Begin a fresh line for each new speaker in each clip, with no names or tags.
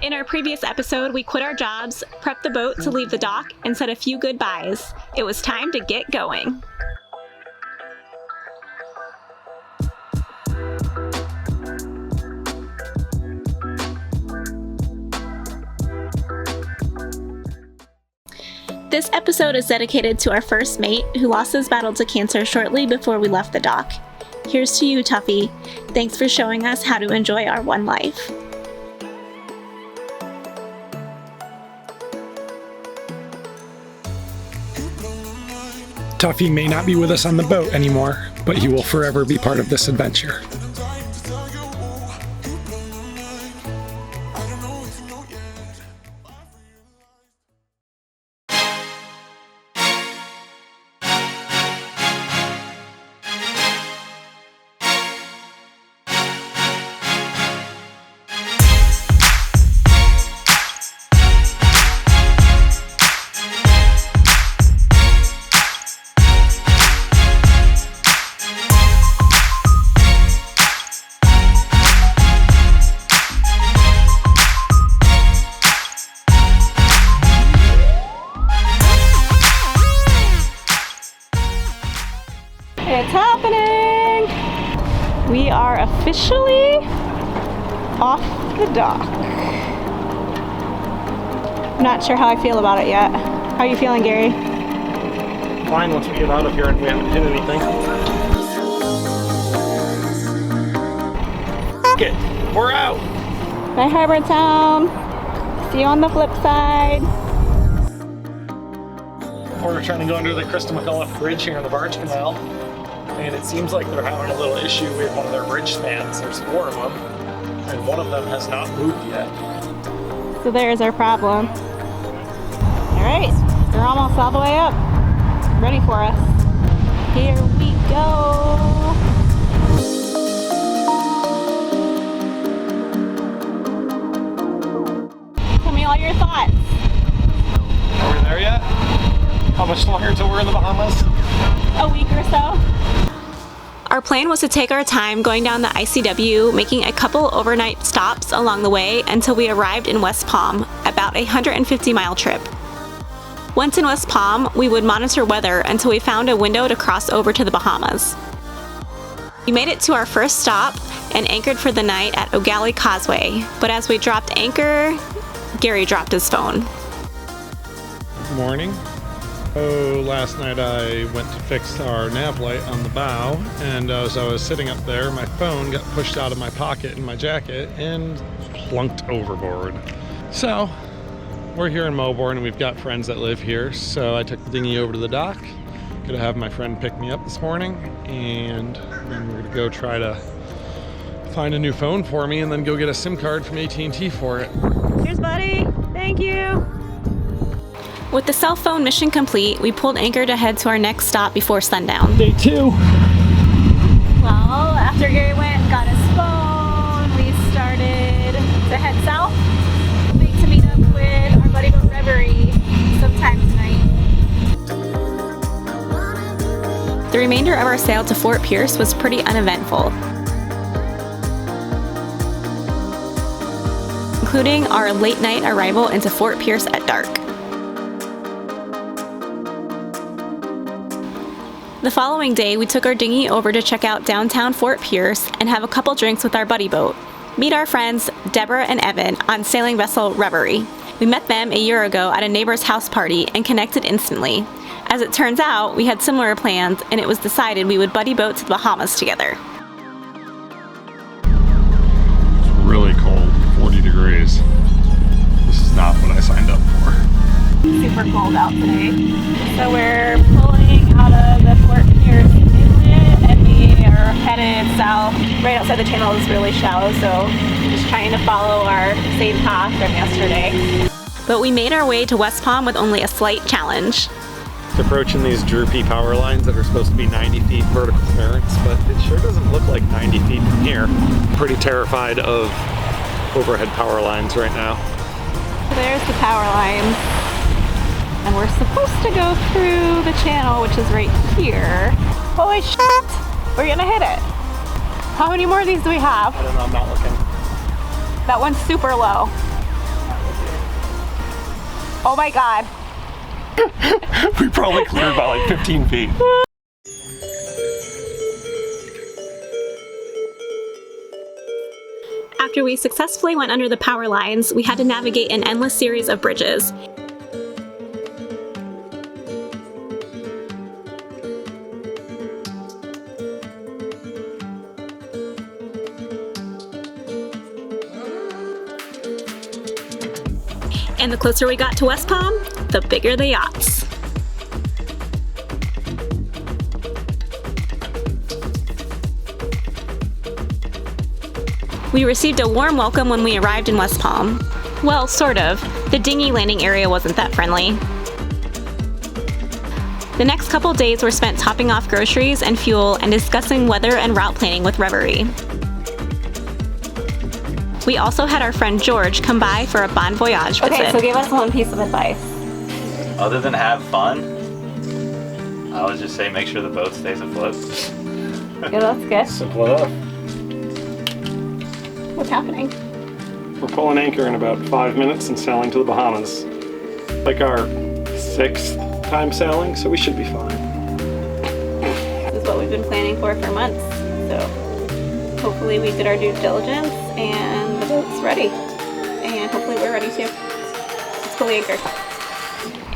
In our previous episode, we quit our jobs, prepped the boat to leave the dock, and said a few goodbyes. It was time to get going. This episode is dedicated to our first mate who lost his battle to cancer shortly before we left the dock. Here's to you, Tuffy. Thanks for showing us how to enjoy our one life.
Tuffy may not be with us on the boat anymore, but he will forever be part of this adventure.
It's happening! We are officially off the dock. I'm not sure how I feel about it yet. How are you feeling, Gary?
Fine once we get out of here and we haven't hit anything. Okay, we're out!
Bye, Harbortown. See you on the flip side.
We're trying to go under the Krista McAuliffe Bridge here in the Barge Canal. And it seems like they're having a little issue with one of their bridge spans. There's 4 of them, and one of them has not moved yet.
So there's our problem. All right, they're almost all the way up. Ready for us. Here we go. Tell me all your thoughts.
Are we there yet? How much longer until we're in the Bahamas?
A week or so. Our plan was to take our time going down the ICW, making a couple overnight stops along the way until we arrived in West Palm, about a 150-mile trip. Once in West Palm, we would monitor weather until we found a window to cross over to the Bahamas. We made it to our first stop and anchored for the night at O'Galley Causeway, but as we dropped anchor, Gary dropped his phone.
Good morning. Last night I went to fix our nav light on the bow, and as I was sitting up there, my phone got pushed out of my pocket in my jacket and plunked overboard. So, we're here in Melbourne and we've got friends that live here, so I took the dinghy over to the dock. Gonna have my friend pick me up this morning, and then we're gonna go try to find a new phone for me and then go get a SIM card from AT&T for it.
Cheers, buddy. Thank you. With the cell phone mission complete, we pulled anchor to head to our next stop before sundown.
Day 2.
Well, after Gary went and got his phone, we started to head south. Hoping to meet up with our buddy boat Reverie sometime tonight. The remainder of our sail to Fort Pierce was pretty uneventful, including our late night arrival into Fort Pierce at dark. The following day, we took our dinghy over to check out downtown Fort Pierce and have a couple drinks with our buddy boat. Meet our friends Deborah and Evan on sailing vessel Reverie. We met them a year ago at a neighbor's house party and connected instantly. As it turns out, we had similar plans and it was decided we would buddy boat to the Bahamas together.
It's really cold, 40 degrees. This is not what I signed up for.
Super cold out today. So we're pulling out of the Fort Pierce inlet and we are headed south. Right outside the channel is really shallow, so just trying to follow our same path from yesterday. But we made our way to West Palm with only a slight challenge.
It's approaching these droopy power lines that are supposed to be 90 feet vertical clearance, but it sure doesn't look like 90 feet from here. Pretty terrified of overhead power lines right now.
So there's the power lines. And we're supposed to go through the channel, which is right here. Holy shit! We're gonna hit it. How many more of these do we have?
I don't know, I'm not looking.
That one's super low. Oh my god.
We probably cleared about like 15 feet.
After we successfully went under the power lines, we had to navigate an endless series of bridges. And the closer we got to West Palm, the bigger the yachts. We received a warm welcome when we arrived in West Palm. Well, sort of. The dinghy landing area wasn't that friendly. The next couple days were spent topping off groceries and fuel and discussing weather and route planning with Reverie. We also had our friend George come by for a bon voyage visit.
Okay, so give us one piece of advice.
Other than have fun, I would just say make sure the boat stays afloat.
Yeah, that's good.
Simple enough.
What's happening?
We're pulling anchor in about 5 minutes and sailing to the Bahamas. Like our 6th time sailing, so we should be fine.
This is what we've been planning for months. So hopefully we did our due diligence and the boat's ready. And hopefully we're ready too. It's fully anchored.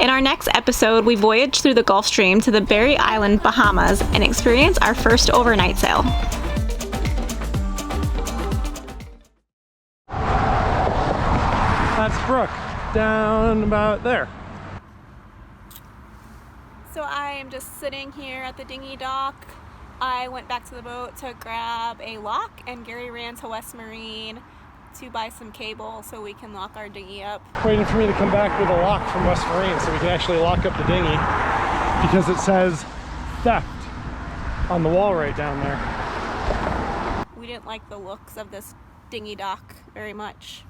In our next episode, we voyage through the Gulf Stream to the Merritt Island, Bahamas, and experience our first overnight sail.
That's Brooke, down about there.
So I am just sitting here at the dinghy dock. I went back to the boat to grab a lock, and Gary ran to West Marine to buy some cable so we can lock our dinghy up.
Waiting for me to come back with a lock from West Marine so we can actually lock up the dinghy, because it says theft on the wall right down there.
We didn't like the looks of this dinghy dock very much.